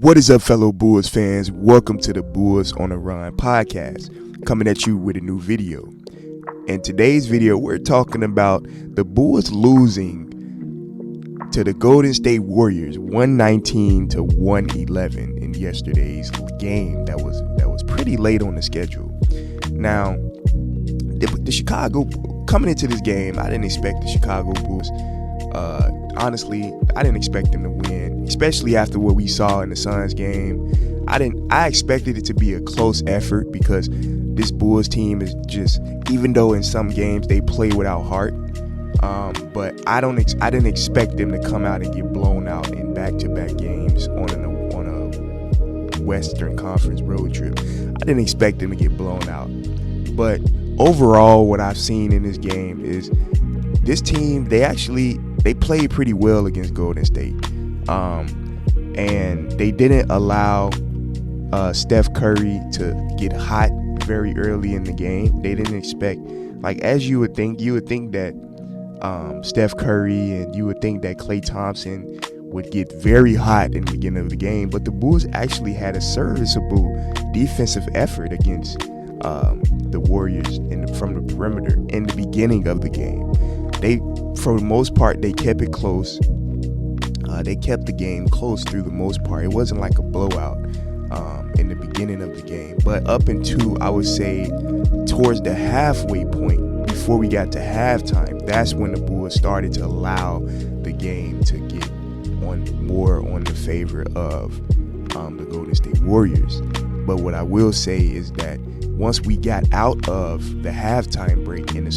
What is up, fellow Bulls fans? Welcome to the Bulls on the Run podcast, coming at you with a new video. In today's video, we're talking about the Bulls losing to the Golden State Warriors 119 to 111 in yesterday's game. That was pretty late on the schedule. Now, the Chicago, coming into this game, I didn't expect the Chicago Bulls. Honestly, I didn't expect them to win, especially after what we saw in the Suns game. I expected it to be a close effort because this Bulls team is just, even though in some games they play without heart, but I didn't expect them to come out and get blown out in back-to-back games on a Western Conference road trip. I didn't expect them to get blown out. But overall, what I've seen in this game is this team, they played pretty well against Golden State. And they didn't allow Steph Curry to get hot very early in the game. They didn't expect, as you would think that Steph Curry and you would think that Klay Thompson would get very hot in the beginning of the game. But the Bulls actually had a serviceable defensive effort against the Warriors from the perimeter in the beginning of the game. For the most part, they kept it close. They kept the game close through the most part. It wasn't like a blowout in the beginning of the game. But up into, I would say, towards the halfway point, before we got to halftime, that's when the Bulls started to allow the game to get more on the favor of the Golden State Warriors. But what I will say is that once we got out of the halftime break in the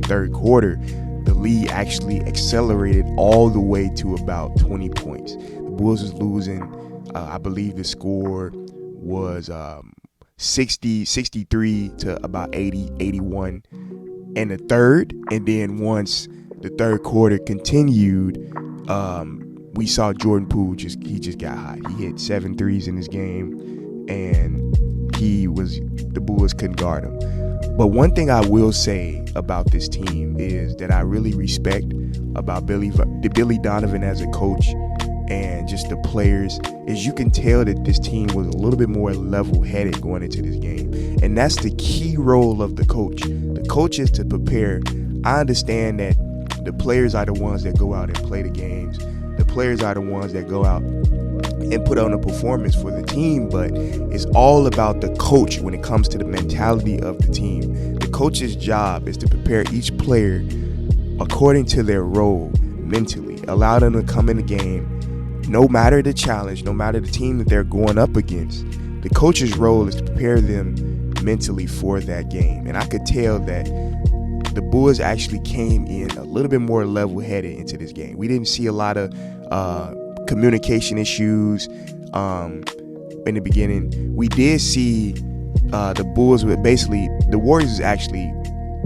third quarter, the lead actually accelerated all the way to about 20 points. The Bulls was losing. I believe the score was 63 to about 81 in the third. And then once the third quarter continued, we saw Jordan Poole he just got hot. He hit 7 threes in this game, and the Bulls couldn't guard him. But one thing I will say about this team is that I really respect about Billy Donovan as a coach and just the players is you can tell that this team was a little bit more level-headed going into this game. And that's the key role of the coach. The coach is to prepare. I understand that the players are the ones that go out and play the games. The players are the ones that go out and put on a performance for the team, but it's all about the coach when it comes to the mentality of the team. The coach's job is to prepare each player according to their role mentally, allow them to come in the game, no matter the challenge, no matter the team that they're going up against. The coach's role is to prepare them mentally for that game. And I could tell that the Bulls actually came in a little bit more level-headed into this game. We didn't see a lot of communication issues in the beginning. We did see the Bulls the Warriors was actually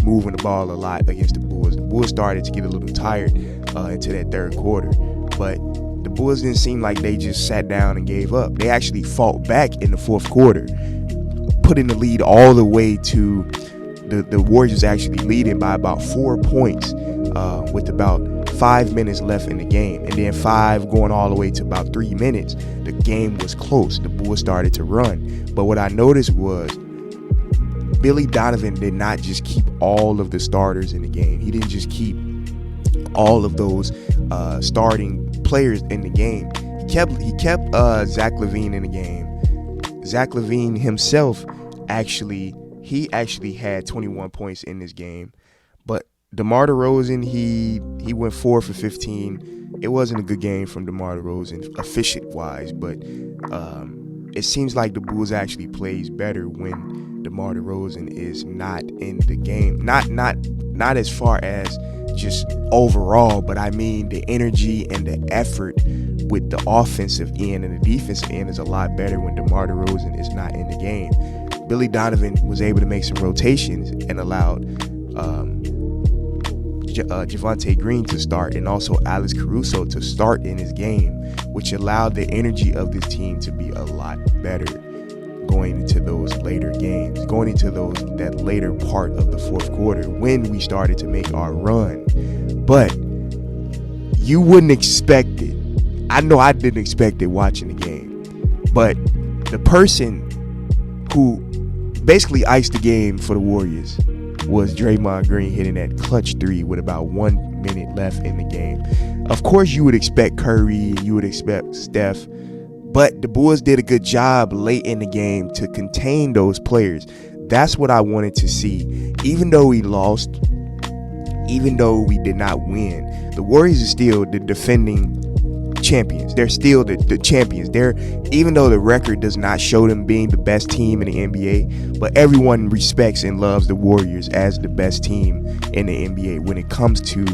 moving the ball a lot against the Bulls. The Bulls started to get a little tired into that third quarter, but the Bulls didn't seem like they just sat down and gave up. They actually fought back in the fourth quarter, putting the lead all the way to the Warriors actually leading by about 4 points with about 5 minutes left in the game, and then 5 going all the way to about 3 minutes. The game was close. The Bulls started to run. But what I noticed was Billy Donovan did not just keep all of the starters in the game. He didn't just keep all of those starting players in the game. He kept Zach LaVine in the game. Zach LaVine himself actually had 21 points in this game. But DeMar DeRozan, he went 4 for 15. It wasn't a good game from DeMar DeRozan efficient-wise, but it seems like the Bulls actually plays better when DeMar DeRozan is not in the game. Not as far as just overall, but I mean the energy and the effort with the offensive end and the defensive end is a lot better when DeMar DeRozan is not in the game. Billy Donovan was able to make some rotations and allowed Javonte Green to start and also Alex Caruso to start in his game, which allowed the energy of this team to be a lot better going into those later games, going into that later part of the fourth quarter when we started to make our run. But you wouldn't expect it I know I didn't expect it watching the game, but the person who basically iced the game for the Warriors was Draymond Green hitting that clutch 3 with about 1 minute left in the game. Of course, you would expect Curry, you would expect Steph, but the Bulls did a good job late in the game to contain those players. That's what I wanted to see. Even though we lost, even though we did not win, the Warriors are still the defending champions. They're still the champions. Even though the record does not show them being the best team in the NBA, but everyone respects and loves the Warriors as the best team in the NBA when it comes to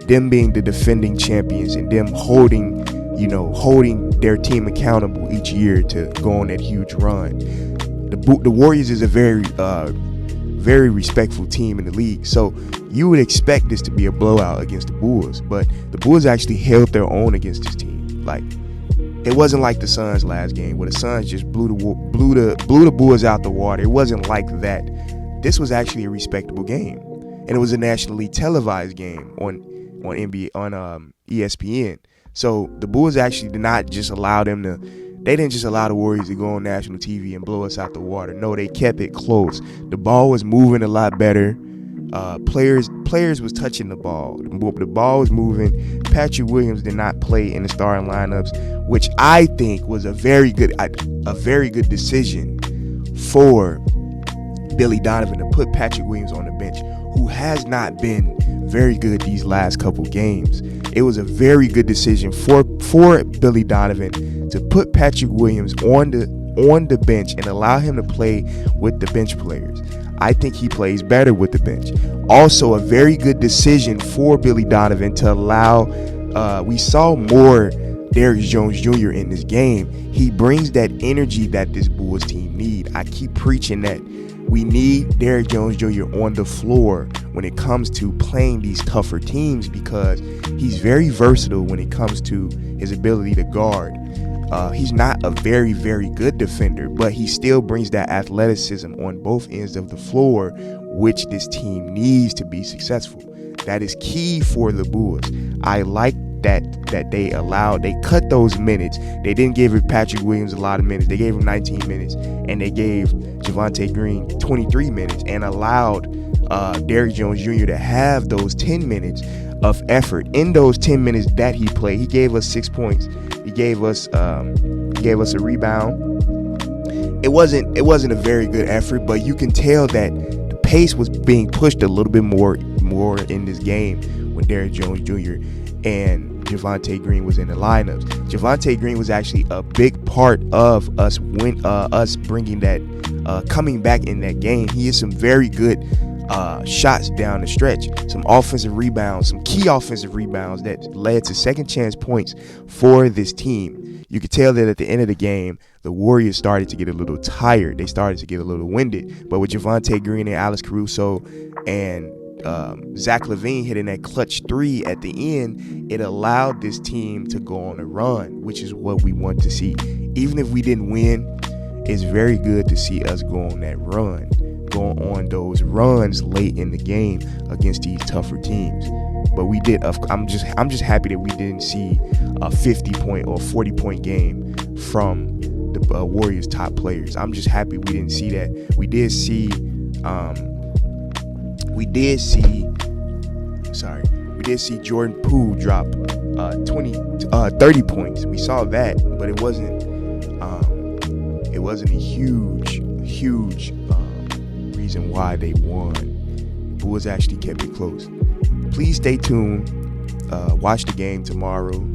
them being the defending champions and them holding their team accountable each year to go on that huge run. The Warriors is a very respectful team in the league, so you would expect this to be a blowout against the Bulls, but the Bulls actually held their own against this team. Like, it wasn't like the Suns last game where the Suns just blew the Bulls out the water. It wasn't like that. This was actually a respectable game, and it was a nationally televised game on ESPN. So the Bulls actually did not just allow them to. They didn't just allow the Warriors to go on national TV and blow us out the water. No, they kept it close. The ball was moving a lot better. Players was touching the ball. The ball was moving. Patrick Williams did not play in the starting lineups, which I think was a very good decision for Billy Donovan to put Patrick Williams on the bench, who has not been very good these last couple games. It was a very good decision for Billy Donovan to put Patrick Williams on the bench and allow him to play with the bench players. I think he plays better with the bench. Also, a very good decision for Billy Donovan to allow, we saw more Derrick Jones Jr. in this game. He brings that energy that this Bulls team need. I keep preaching that we need Derrick Jones Jr. on the floor when it comes to playing these tougher teams, because he's very versatile when it comes to his ability to guard. He's not a very, very good defender, but he still brings that athleticism on both ends of the floor, which this team needs to be successful. That is key for the Bulls. I like that they cut those minutes. They didn't give Patrick Williams a lot of minutes. They gave him 19 minutes, and they gave Javonte Green 23 minutes and allowed Derrick Jones Jr. to have those 10 minutes of effort. In those 10 minutes that he played, he gave us 6 points. He gave us a rebound. It wasn't a very good effort, but you can tell that the pace was being pushed a little bit more in this game when Derrick Jones Jr. and Javonte Green was in the lineups. Javonte Green was actually a big part of us bringing that coming back in that game. He has some very good shots down the stretch, some offensive rebounds, some key offensive rebounds that led to second chance points for this team. You could tell that at the end of the game, the Warriors started to get a little tired. They started to get a little winded. But with Javonte Green and Alex Caruso and Zach LaVine hitting that clutch 3 at the end, it allowed this team to go on a run, which is what we want to see. Even if we didn't win, it's very good to see us go on that run, go on those runs late in the game against these tougher teams. But we did. I'm just happy that we didn't see a 50-point or 40-point game from the Warriors' top players. I'm just happy we didn't see that. We did see Jordan Poole drop 30 points. We saw that, but it wasn't a huge reason why they won. The Bulls actually kept it close. Please stay tuned. Watch the game tomorrow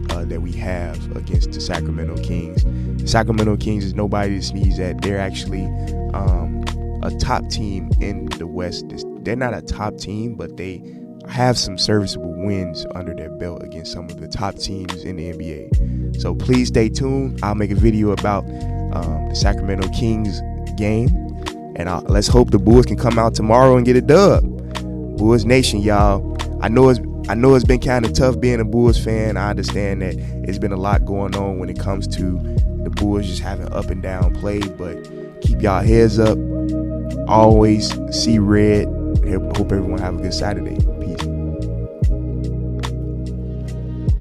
that we have against the Sacramento Kings. The Sacramento Kings is nobody to sneeze at. They're actually a top team in the West. They're not a top team, but they have some serviceable wins under their belt against some of the top teams in the NBA. So please stay tuned. I'll make a video about the Sacramento Kings game, and let's hope the Bulls can come out tomorrow and get a dub. Bulls Nation, y'all. I know it's been kind of tough being a Bulls fan. I understand that it's been a lot going on when it comes to the Bulls just having up and down play, but keep y'all heads up. Always see red. Hope everyone have a good Saturday.